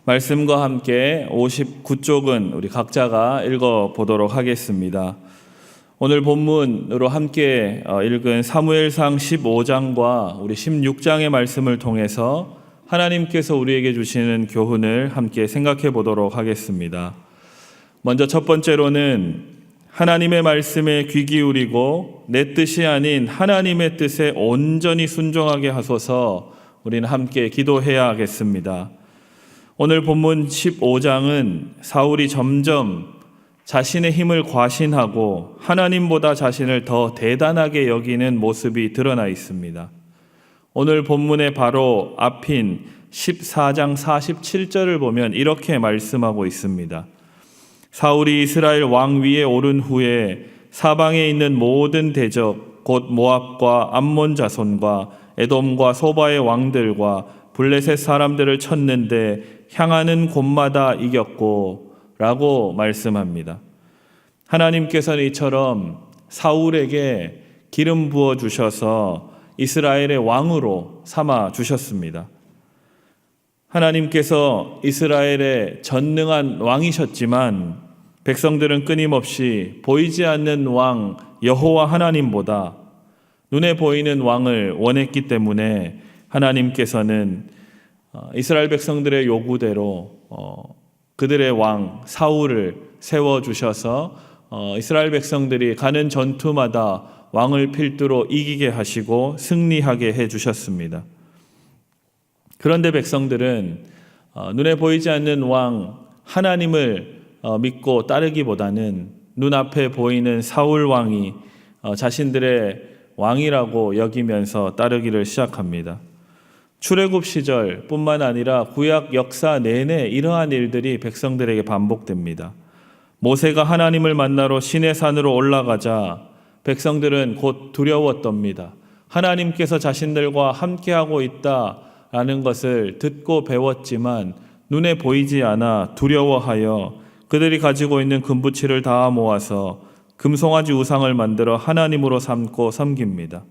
말씀과 함께 59쪽은 우리 각자가 읽어보도록 하겠습니다. 오늘 본문으로 함께 읽은 사무엘상 15장과 우리 16장의 말씀을 통해서 하나님께서 우리에게 주시는 교훈을 함께 생각해 보도록 하겠습니다. 먼저 첫 번째로는 하나님의 말씀에 귀 기울이고 내 뜻이 아닌 하나님의 뜻에 온전히 순종하게 하소서. 우리는 함께 기도해야 하겠습니다. 오늘 본문 15장은 사울이 점점 자신의 힘을 과신하고 하나님보다 자신을 더 대단하게 여기는 모습이 드러나 있습니다. 오늘 본문의 바로 앞인 14장 47절을 보면 이렇게 말씀하고 있습니다. 사울이 이스라엘 왕 위에 오른 후에 사방에 있는 모든 대적 곧 모압과 암몬 자손과 에돔과 소바의 왕들과 블레셋 사람들을 쳤는데 향하는 곳마다 이겼고 라고 말씀합니다. 하나님께서는 이처럼 사울에게 기름 부어 주셔서 이스라엘의 왕으로 삼아 주셨습니다. 하나님께서 이스라엘의 전능한 왕이셨지만 백성들은 끊임없이 보이지 않는 왕 여호와 하나님보다 눈에 보이는 왕을 원했기 때문에 하나님께서는 이스라엘 백성들의 요구대로 그들의 왕 사울을 세워주셔서 이스라엘 백성들이 가는 전투마다 왕을 필두로 이기게 하시고 승리하게 해주셨습니다. 그런데 백성들은 눈에 보이지 않는 왕 하나님을 믿고 따르기보다는 눈앞에 보이는 사울 왕이 자신들의 왕이라고 여기면서 따르기를 시작합니다. 출애굽 시절 뿐만 아니라 구약 역사 내내 이러한 일들이 백성들에게 반복됩니다. 모세가 하나님을 만나러 시내산으로 올라가자 백성들은 곧 두려웠답니다. 하나님께서 자신들과 함께하고 있다라는 것을 듣고 배웠지만 눈에 보이지 않아 두려워하여 그들이 가지고 있는 금부치를 다 모아서 금송아지 우상을 만들어 하나님으로 삼고 섬깁니다.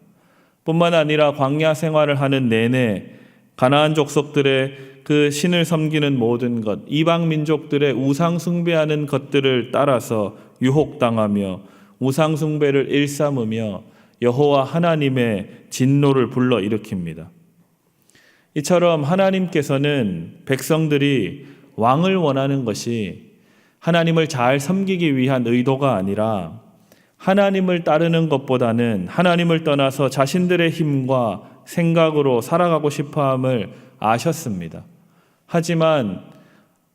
뿐만 아니라 광야 생활을 하는 내내 가나안 족속들의 그 신을 섬기는 모든 것, 이방 민족들의 우상 숭배하는 것들을 따라서 유혹당하며 우상 숭배를 일삼으며 여호와 하나님의 진노를 불러일으킵니다. 이처럼 하나님께서는 백성들이 왕을 원하는 것이 하나님을 잘 섬기기 위한 의도가 아니라 하나님을 따르는 것보다는 하나님을 떠나서 자신들의 힘과 생각으로 살아가고 싶어함을 아셨습니다. 하지만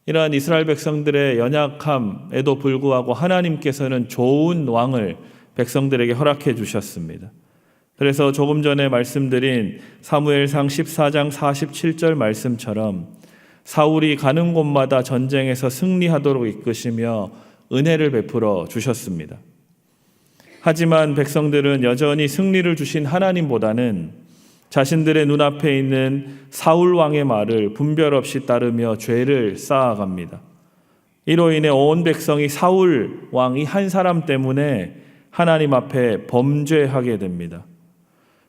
이러한 이스라엘 백성들의 연약함에도 불구하고 하나님께서는 좋은 왕을 백성들에게 허락해 주셨습니다. 그래서 조금 전에 말씀드린 사무엘상 14장 47절 말씀처럼 사울이 가는 곳마다 전쟁에서 승리하도록 이끄시며 은혜를 베풀어 주셨습니다. 하지만 백성들은 여전히 승리를 주신 하나님보다는 자신들의 눈앞에 있는 사울 왕의 말을 분별 없이 따르며 죄를 쌓아갑니다. 이로 인해 온 백성이 사울 왕 이 한 사람 때문에 하나님 앞에 범죄하게 됩니다.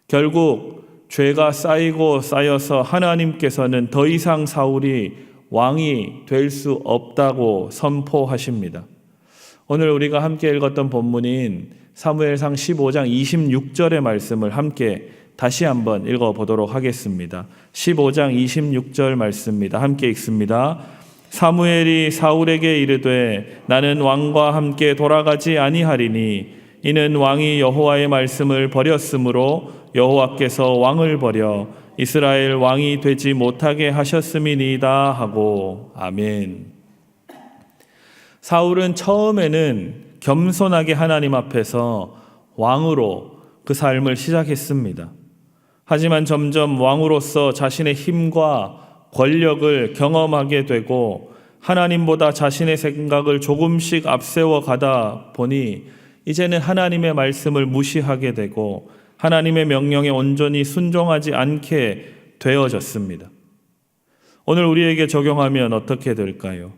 결국 죄가 쌓이고 쌓여서 하나님께서는 더 이상 사울이 왕이 될 수 없다고 선포하십니다. 오늘 우리가 함께 읽었던 본문인 사무엘상 15장 26절의 말씀을 함께 다시 한번 읽어보도록 하겠습니다. 15장 26절 말씀입니다. 함께 읽습니다. 사무엘이 사울에게 이르되 나는 왕과 함께 돌아가지 아니하리니 이는 왕이 여호와의 말씀을 버렸으므로 여호와께서 왕을 버려 이스라엘 왕이 되지 못하게 하셨음이니이다 하고 아멘. 사울은 처음에는 겸손하게 하나님 앞에서 왕으로 그 삶을 시작했습니다. 하지만 점점 왕으로서 자신의 힘과 권력을 경험하게 되고 하나님보다 자신의 생각을 조금씩 앞세워 가다 보니 이제는 하나님의 말씀을 무시하게 되고 하나님의 명령에 온전히 순종하지 않게 되어졌습니다. 오늘 우리에게 적용하면 어떻게 될까요?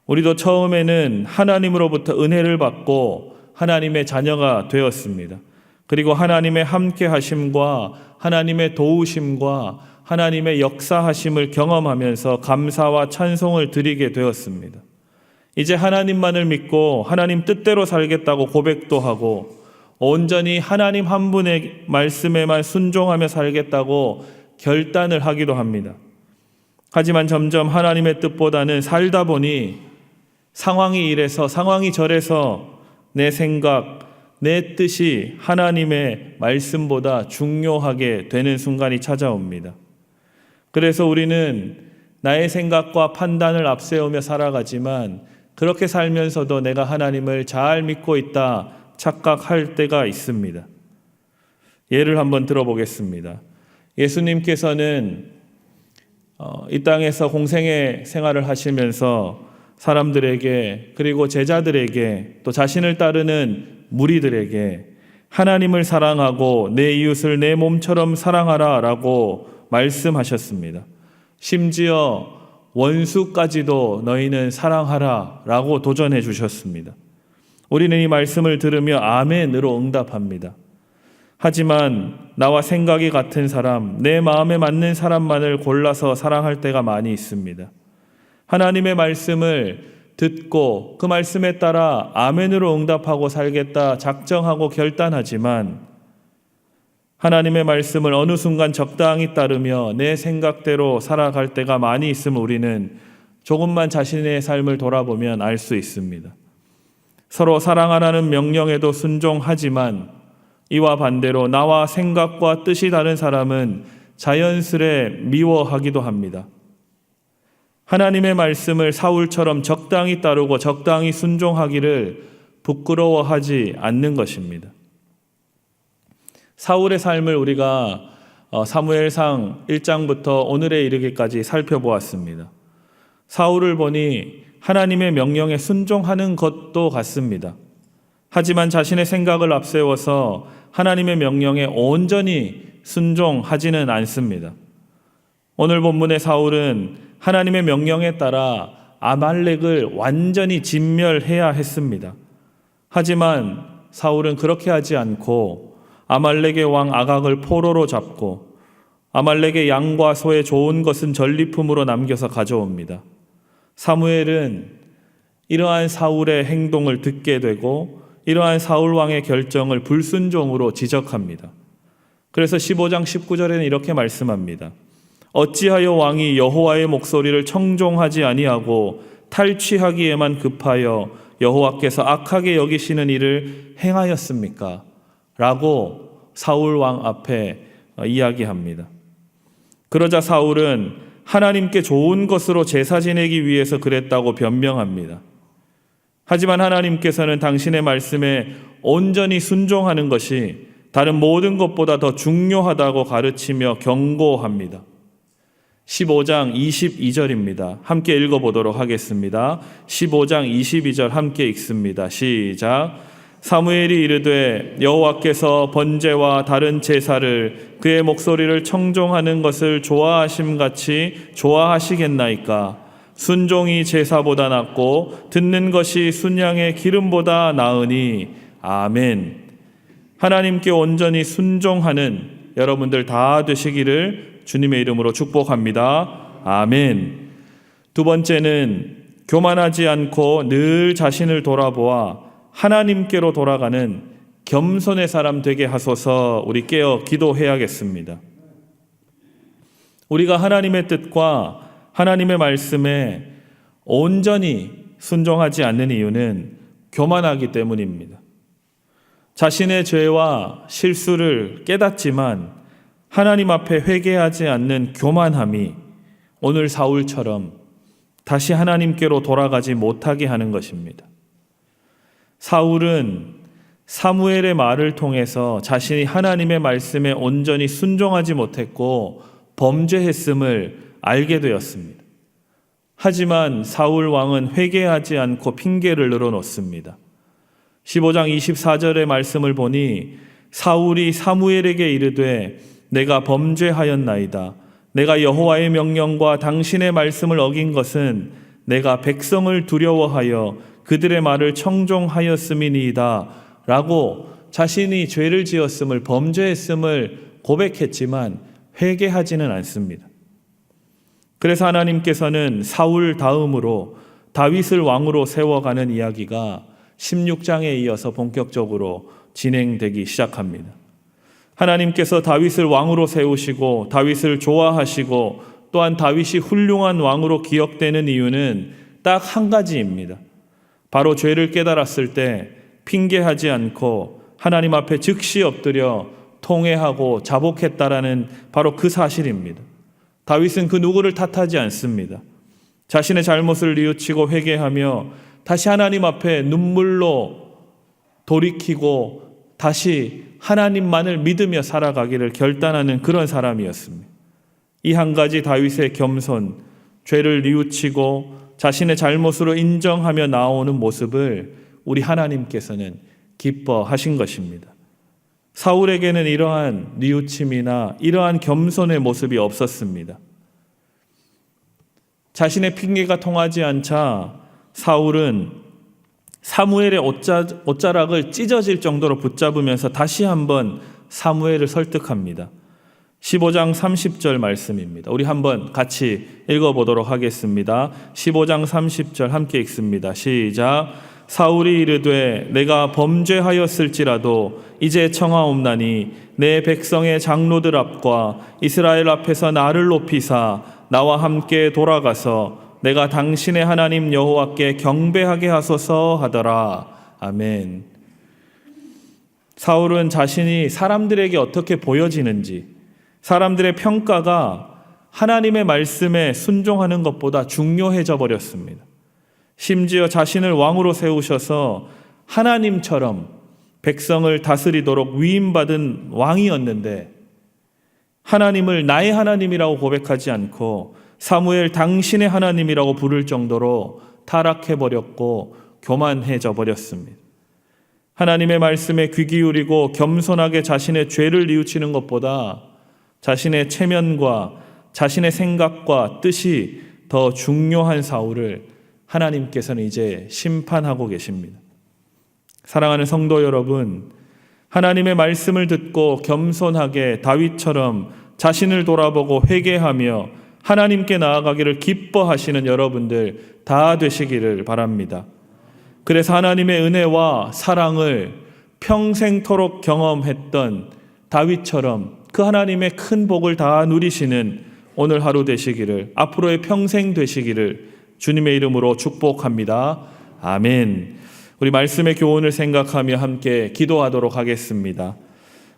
우리도 처음에는 하나님으로부터 은혜를 받고 하나님의 자녀가 되었습니다. 그리고 하나님의 함께 하심과 하나님의 도우심과 하나님의 역사하심을 경험하면서 감사와 찬송을 드리게 되었습니다. 이제 하나님만을 믿고 하나님 뜻대로 살겠다고 고백도 하고 온전히 하나님 한 분의 말씀에만 순종하며 살겠다고 결단을 하기도 합니다. 하지만 점점 하나님의 뜻보다는 살다 보니 상황이 이래서 상황이 저래서 내 생각, 내 뜻이 하나님의 말씀보다 중요하게 되는 순간이 찾아옵니다. 그래서 우리는 나의 생각과 판단을 앞세우며 살아가지만 그렇게 살면서도 내가 하나님을 잘 믿고 있다 착각할 때가 있습니다. 예를 한번 들어보겠습니다. 예수님께서는 이 땅에서 공생애 생활을 하시면서 사람들에게 그리고 제자들에게 또 자신을 따르는 무리들에게 하나님을 사랑하고 내 이웃을 내 몸처럼 사랑하라 라고 말씀하셨습니다. 심지어 원수까지도 너희는 사랑하라 라고 도전해 주셨습니다. 우리는 이 말씀을 들으며 아멘으로 응답합니다. 하지만 나와 생각이 같은 사람, 내 마음에 맞는 사람만을 골라서 사랑할 때가 많이 있습니다. 하나님의 말씀을 듣고 그 말씀에 따라 아멘으로 응답하고 살겠다 작정하고 결단하지만 하나님의 말씀을 어느 순간 적당히 따르며 내 생각대로 살아갈 때가 많이 있음을 우리는 조금만 자신의 삶을 돌아보면 알 수 있습니다. 서로 사랑하라는 명령에도 순종하지만 이와 반대로 나와 생각과 뜻이 다른 사람은 자연스레 미워하기도 합니다. 하나님의 말씀을 사울처럼 적당히 따르고 적당히 순종하기를 부끄러워하지 않는 것입니다. 사울의 삶을 우리가 사무엘상 1장부터 오늘에 이르기까지 살펴보았습니다. 사울을 보니 하나님의 명령에 순종하는 것도 같습니다. 하지만 자신의 생각을 앞세워서 하나님의 명령에 온전히 순종하지는 않습니다. 오늘 본문의 사울은 하나님의 명령에 따라 아말렉을 완전히 진멸해야 했습니다. 하지만 사울은 그렇게 하지 않고 아말렉의 왕 아각을 포로로 잡고 아말렉의 양과 소의 좋은 것은 전리품으로 남겨서 가져옵니다. 사무엘은 이러한 사울의 행동을 듣게 되고 이러한 사울 왕의 결정을 불순종으로 지적합니다. 그래서 15장 19절에는 이렇게 말씀합니다. 어찌하여 왕이 여호와의 목소리를 청종하지 아니하고 탈취하기에만 급하여 여호와께서 악하게 여기시는 일을 행하였습니까? 라고 사울 왕 앞에 이야기합니다. 그러자 사울은 하나님께 좋은 것으로 제사 지내기 위해서 그랬다고 변명합니다. 하지만 하나님께서는 당신의 말씀에 온전히 순종하는 것이 다른 모든 것보다 더 중요하다고 가르치며 경고합니다. 15장 22절입니다. 함께 읽어보도록 하겠습니다. 15장 22절 함께 읽습니다. 시작. 사무엘이 이르되 여호와께서 번제와 다른 제사를 그의 목소리를 청종하는 것을 좋아하심같이 좋아하시겠나이까? 순종이 제사보다 낫고 듣는 것이 순양의 기름보다 나으니 아멘. 하나님께 온전히 순종하는 여러분들 다 되시기를 주님의 이름으로 축복합니다. 아멘. 두 번째는 교만하지 않고 늘 자신을 돌아보아 하나님께로 돌아가는 겸손의 사람 되게 하소서. 우리 깨어 기도해야겠습니다. 우리가 하나님의 뜻과 하나님의 말씀에 온전히 순종하지 않는 이유는 교만하기 때문입니다. 자신의 죄와 실수를 깨닫지만 하나님 앞에 회개하지 않는 교만함이 오늘 사울처럼 다시 하나님께로 돌아가지 못하게 하는 것입니다. 사울은 사무엘의 말을 통해서 자신이 하나님의 말씀에 온전히 순종하지 못했고 범죄했음을 알게 되었습니다. 하지만 사울 왕은 회개하지 않고 핑계를 늘어놓습니다. 15장 24절의 말씀을 보니 사울이 사무엘에게 이르되 내가 범죄하였나이다. 내가 여호와의 명령과 당신의 말씀을 어긴 것은 내가 백성을 두려워하여 그들의 말을 청종하였음이니이다. 라고 자신이 죄를 지었음을 범죄했음을 고백했지만 회개하지는 않습니다. 그래서 하나님께서는 사울 다음으로 다윗을 왕으로 세워가는 이야기가 16장에 이어서 본격적으로 진행되기 시작합니다. 하나님께서 다윗을 왕으로 세우시고 다윗을 좋아하시고 또한 다윗이 훌륭한 왕으로 기억되는 이유는 딱 한 가지입니다. 바로 죄를 깨달았을 때 핑계하지 않고 하나님 앞에 즉시 엎드려 통회하고 자복했다라는 바로 그 사실입니다. 다윗은 그 누구를 탓하지 않습니다. 자신의 잘못을 뉘우치고 회개하며 다시 하나님 앞에 눈물로 돌이키고 다시 하나님만을 믿으며 살아가기를 결단하는 그런 사람이었습니다. 이 한 가지 다윗의 겸손, 죄를 뉘우치고 자신의 잘못으로 인정하며 나오는 모습을 우리 하나님께서는 기뻐하신 것입니다. 사울에게는 이러한 뉘우침이나 이러한 겸손의 모습이 없었습니다. 자신의 핑계가 통하지 않자 사울은 사무엘의 옷자락을 찢어질 정도로 붙잡으면서 다시 한번 사무엘을 설득합니다. 15장 30절 말씀입니다. 우리 한번 같이 읽어보도록 하겠습니다. 15장 30절 함께 읽습니다. 시작. 사울이 이르되 내가 범죄하였을지라도 이제 청하옵나니 내 백성의 장로들 앞과 이스라엘 앞에서 나를 높이사 나와 함께 돌아가서 내가 당신의 하나님 여호와께 경배하게 하소서 하더라. 아멘. 사울은 자신이 사람들에게 어떻게 보여지는지, 사람들의 평가가 하나님의 말씀에 순종하는 것보다 중요해져 버렸습니다. 심지어 자신을 왕으로 세우셔서 하나님처럼 백성을 다스리도록 위임받은 왕이었는데 하나님을 나의 하나님이라고 고백하지 않고 사무엘 당신의 하나님이라고 부를 정도로 타락해버렸고 교만해져 버렸습니다. 하나님의 말씀에 귀 기울이고 겸손하게 자신의 죄를 뉘우치는 것보다 자신의 체면과 자신의 생각과 뜻이 더 중요한 사울을 하나님께서는 이제 심판하고 계십니다. 사랑하는 성도 여러분, 하나님의 말씀을 듣고 겸손하게 다윗처럼 자신을 돌아보고 회개하며 하나님께 나아가기를 기뻐하시는 여러분들 다 되시기를 바랍니다. 그래서 하나님의 은혜와 사랑을 평생토록 경험했던 다윗처럼 그 하나님의 큰 복을 다 누리시는 오늘 하루 되시기를, 앞으로의 평생 되시기를 주님의 이름으로 축복합니다. 아멘. 우리 말씀의 교훈을 생각하며 함께 기도하도록 하겠습니다.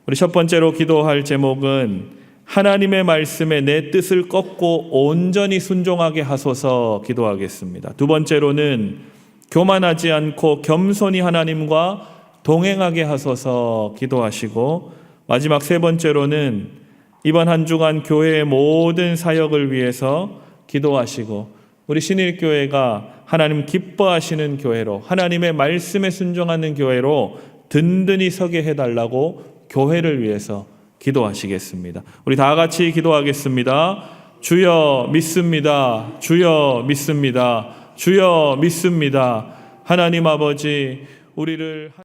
우리 첫 번째로 기도할 제목은 하나님의 말씀에 내 뜻을 꺾고 온전히 순종하게 하소서 기도하겠습니다. 두 번째로는 교만하지 않고 겸손히 하나님과 동행하게 하소서 기도하시고, 마지막 세 번째로는 이번 한 주간 교회의 모든 사역을 위해서 기도하시고 우리 신일교회가 하나님 기뻐하시는 교회로, 하나님의 말씀에 순종하는 교회로 든든히 서게 해달라고 교회를 위해서 기도하시겠습니다. 우리 다 같이 기도하겠습니다. 주여 믿습니다. 주여 믿습니다. 주여 믿습니다. 하나님 아버지, 우리를